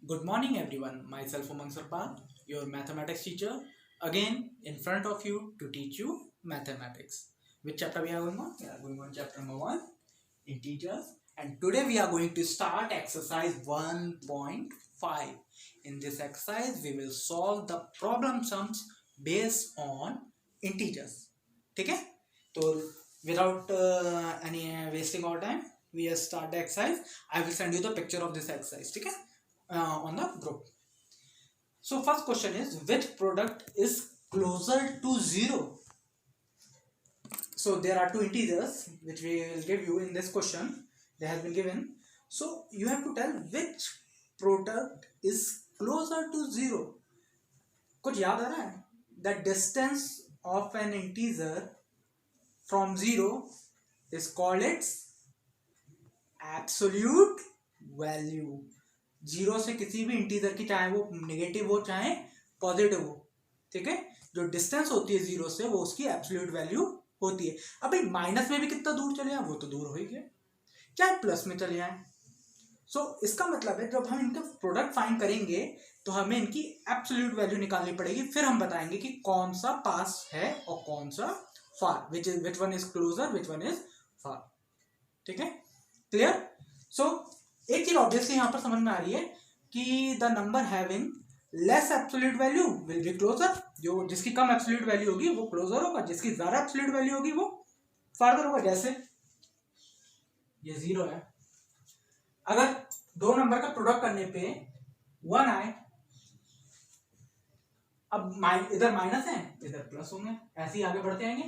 Good morning, everyone. Myself Umang Sarpal, your mathematics teacher, again in front of you to teach you mathematics. Which chapter we are going on? We are going on chapter number 1, integers. And today we are going to start exercise 1.5. In this exercise, we will solve the problem sums based on integers. Okay? So without any wasting our time, we will start the exercise. I will send you the picture of this exercise. Okay? On the group. So first question is, which product is closer to 0? So there are two integers which we will give you in this question. They have been given. So you have to tell which product is closer to 0. कुछ याद आ रहा है? The distance of an integer from 0 is called its absolute value. 0 से किसी भी integer की, चाहे वो नेगेटिव हो चाहे पॉजिटिव हो, ठीक है, जो डिस्टेंस होती है 0 से वो उसकी एब्सोल्यूट वैल्यू होती है. अब भाई माइनस में भी कितना दूर चले जाए वो तो दूर हो ही गया, चाहे प्लस में चले जाए. सो इसका मतलब है जब हम इनका प्रोडक्ट फाइंड करेंगे तो हमें इनकी एब्सोल्यूट वैल्यू निकालनी पड़ेगी, फिर हम बताएंगे कि कौन सा पास है और कौन सा far, which one is closer, which one is far. ठीक है, क्लियर. सो एक चीज ऑब्वियसली यहां पर समझ में आ रही है कि the number having less absolute value will be closer. जो जिसकी कम एब्सोल्यूट वैल्यू होगी वो क्लोजर होगा, जिसकी ज्यादा एब्सोल्यूट वैल्यू होगी वो फार्दर होगा. जैसे ये 0 है, अगर दो नंबर का प्रोडक्ट करने पे 1 आए, अब इधर माइनस है इधर प्लस होंगे, ऐसे ही आगे बढ़ते आएंगे.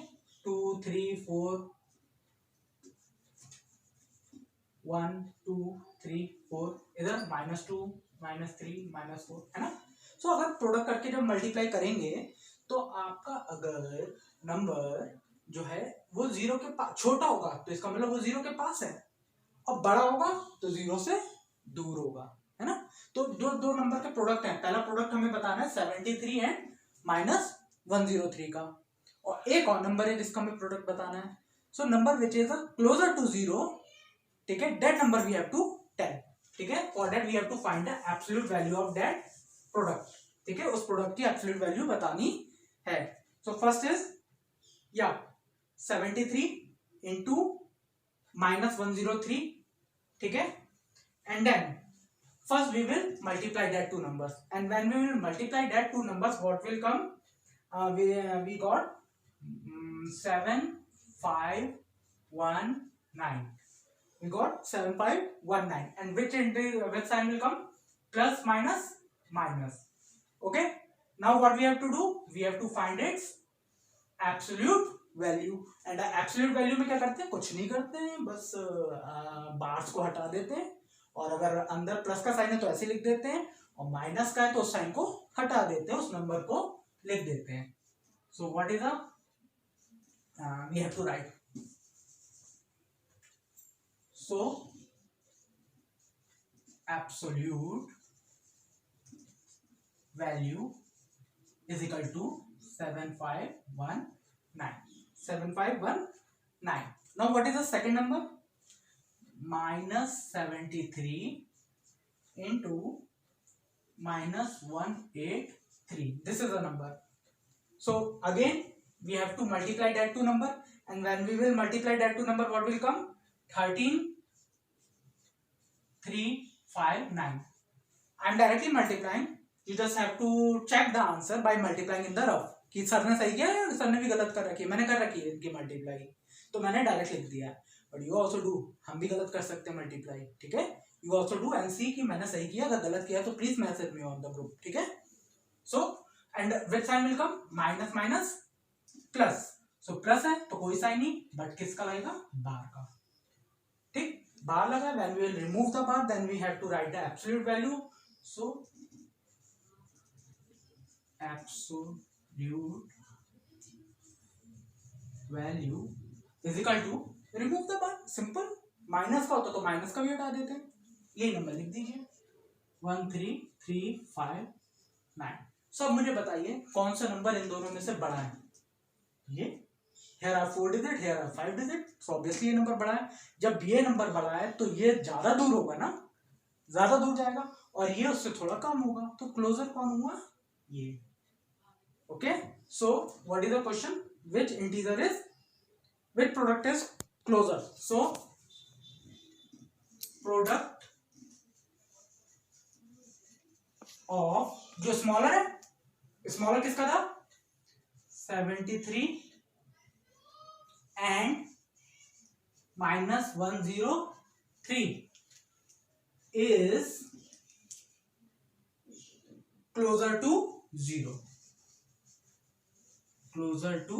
2 3 4 1 2 3 4, इधर -2 -3 -4 है ना. सो अगर प्रोडक्ट करके जब मल्टीप्लाई करेंगे तो आपका अगर नंबर जो है वो 0 के पास छोटा होगा तो इसका मतलब वो 0 के पास है, और बड़ा होगा तो 0 से दूर होगा, है ना. तो दो नंबर के प्रोडक्ट हैं, पहला प्रोडक्ट हमें बताना है 73 एंड -103 का, और एक और नंबर है जिसका हमें प्रोडक्ट बताना है. So number which is closer to 0, ठीक है, that number we have to tell. ठीक है, for that we have to find the absolute value of that product. ठीक है, उस प्रोडक्ट की एब्सोल्यूट वैल्यू बतानी है. सो फर्स्ट इज या 73 इंटू -103. ठीक है, and then first we will multiply that two numbers, and when we will multiply that two numbers what will come? We got 7519. We got 7519, and which sign will come? Plus minus minus. Okay, now what we have to do? We have to find its absolute value. And absolute value में क्या करते हैं? कुछ नहीं करते हैं, बस bars को हटा देते हैं, और अगर अंदर प्लस का साइन है तो ऐसे लिख देते हैं, और माइनस का है तो उस साइन को हटा देते हैं, उस नंबर को लिख देते हैं. So what is we have to write. So absolute value is equal to 7519. Now what is the second number? -73 into -183. This is the number. So again we have to multiply that two number, and when we will multiply that two number what will come? 13359. I am directly multiplying. You just have to check the answer by multiplying in the rough. कि sir ने सही किया है, sir ने भी गलत कर रखी है, मैंने कर रखी है इनकी मल्टीप्लाई, तो मैंने डायरेक्ट लिख दिया. बट यू आल्सो डू, हम भी गलत कर सकते हैं मल्टीप्लाई. ठीक है, you also do and see कि मैंने सही किया, अगर गलत किया तो please message me on the group. ठीक है, so and which sign will come? Minus minus plus. So plus है तो कोई साइन नहीं, बट किसका लगेगा? बार का. ठीक, बार लगा. When we will remove the bar then we have to write the absolute value. So absolute value is equal to, remove the bar, simple. Minus का होता तो माइनस का भी हटा देते हैं. ये नंबर लिख दीजिए 13359. सब मुझे बताइए कौन सा नंबर इन दोनों में से बड़ा है? ये here are 4 digit, here are 5 digit. so obviously ये नंबर बड़ा है. जब ये नंबर बड़ा है तो ये ज्यादा दूर होगा ना, ज्यादा दूर जाएगा, और ये उससे थोड़ा कम होगा, तो क्लोजर कौन हुआ? ये। Okay, so what is the question? Which integer is, which product is closer? So product of, जो स्मॉलर है, स्मॉलर किसका था? 73 and -103 is closer to 0, closer to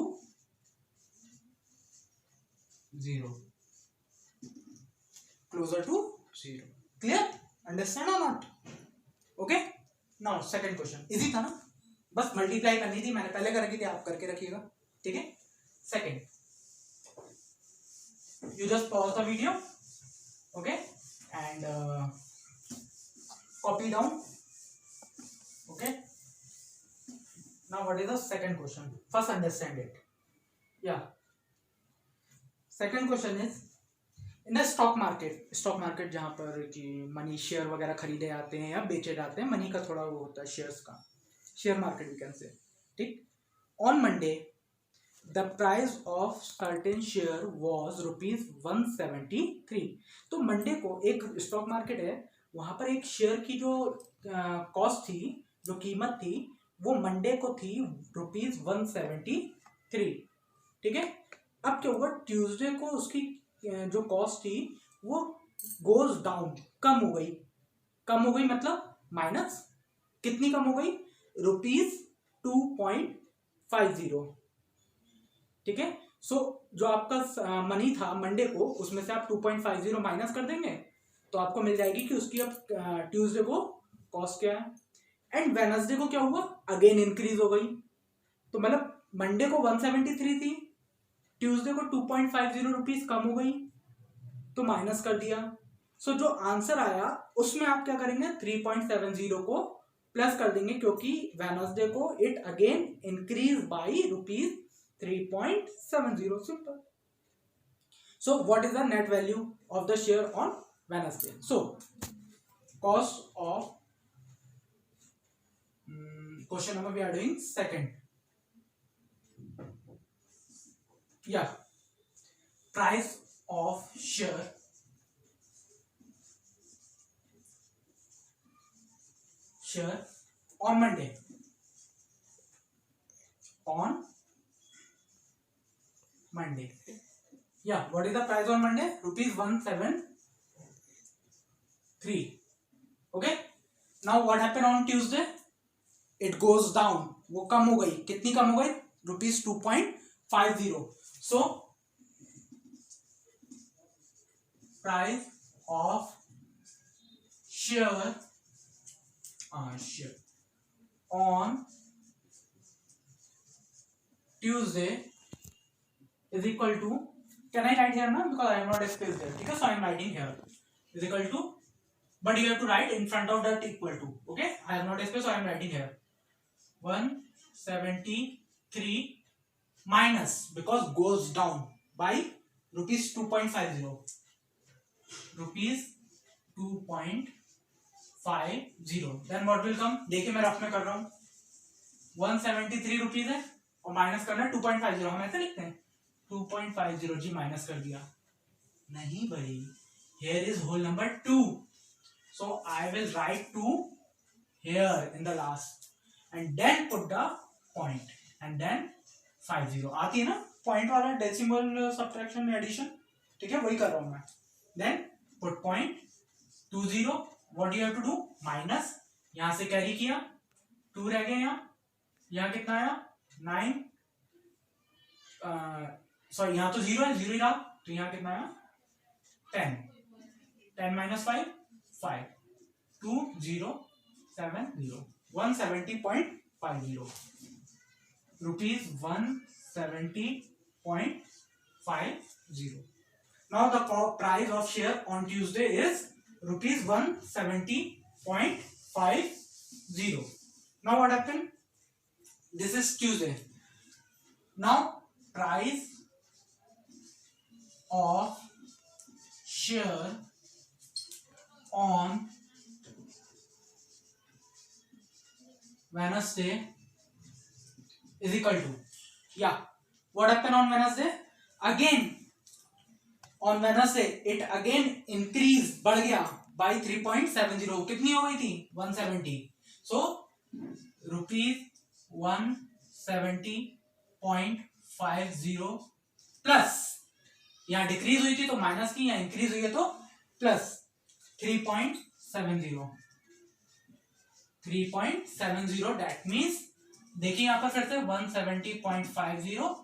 0, closer to 0. Clear? Understand or not? Okay, now second question. Easy था ना, बस multiply करनी थी, मैंने पहले कर रखी थी, आप करके रखिएगा, ठीक है? Second, you just pause the video, okay, and copy down. Okay, now what is the second question? First understand it. Yeah, second question is in the stock market. Stock market जहाँ पर कि मनी शेयर वगैरह खरीदे जाते हैं या बेचे जाते हैं, मनी का थोड़ा वो होता है, शेयर्स का, share market we can say, ठीक? On Monday the price of certain share was ₹173. तो मंडे को एक स्टॉक मार्केट है, वहां पर एक शेयर की जो कॉस्ट थी, जो कीमत थी, वो मंडे को थी ₹173, ठीक है? अब क्या हुआ, ट्यूसडे को उसकी जो कॉस्ट थी वो गोज डाउन, कम हो गई, कम हो गई मतलब माइनस, कितनी कम हो गई? ₹2.50, ठीक है? सो जो आपका मनी था मंडे को, उसमें से आप 2.50 माइनस कर देंगे, तो आपको मिल जाएगी कि उसकी अब ट्यूसडे को कॉस्ट क्या है। एंड वेडनेसडे को क्या हुआ, अगेन इंक्रीज हो गई, तो मतलब मंडे को 173 थी, ट्यूसडे को 2.50 रुपीज कम हो गई, तो माइनस कर दिया। सो जो आंसर आया उसमें आप क्या करेंगे, 3.70 को प्लस कर देंगे, क्योंकि वेडनेसडे को it again increase by ₹3.70, simple. So what is the net value of the share on Wednesday? So cost of question number we are doing second. Yeah, price of share on Monday, on Monday. Yeah, what is the price on Monday? ₹173. Okay, now what happened on Tuesday? It goes down, वो कम हो गई, कितनी कम हो गई? ₹2.50. So price of share on Tuesday is equal to, can I write here now, because I am not space there, ठीक है? So I am writing here is equal to, but you have to write in front of that equal to, okay? I have not space, so I am writing here 173 minus, because goes down, by ₹2.50, ₹2.50, then what will come? देखिए मैं rough में कर रहा हूँ, 173 rupees है और minus करना है 2.50, हम ऐसे लिखते हैं 2.50 जी, माइनस कर दिया, नहीं भाई, here is whole number 2, so I will write 2 here in the last and then put the point and then 50 आती है ना पॉइंट वाला, डेसिमल सब्ट्रैक्शन एडिशन, ठीक है? वही कर रहा हूं मैं। then put point 20, what do you have to do? Minus, यहां से कैरी किया, 2 रह गए, यहाँ कितना आया 9, सॉरी यहाँ तो 0 है, 0 ही रहा, तो यहाँ कितना आया 10, 10 minus 5 5, 2070, 170.50 ₹170.50. Now the price of share on Tuesday is ₹170.50. Now what happened? This is Tuesday. Now price of share on Wednesday is equal to, yeah, what happened on Wednesday? Again on Wednesday it again increased, बढ़ गया by 3.70. कितनी हो गई थी? 170. So ₹170.50 plus, यहाँ decrease हुई थी तो माइनस की, यहाँ इंक्रीज हुई है तो प्लस 3.70. 3.70 दैट मीन्स, देखिए यहाँ पर फिर से 170.50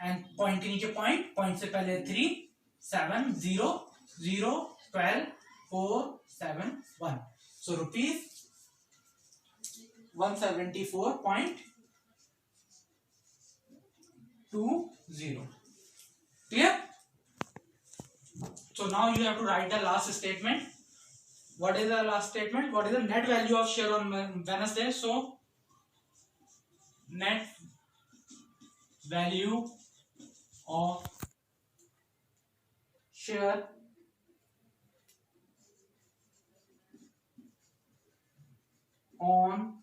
एंड पॉइंट के नीचे पॉइंट, पॉइंट से पहले 3, 7, 0, 0, 12, 4, 7, 1. So rupees 174.20. Clear? So now you have to write the last statement. What is the last statement? What is the net value of share on Wednesday? So net value of share on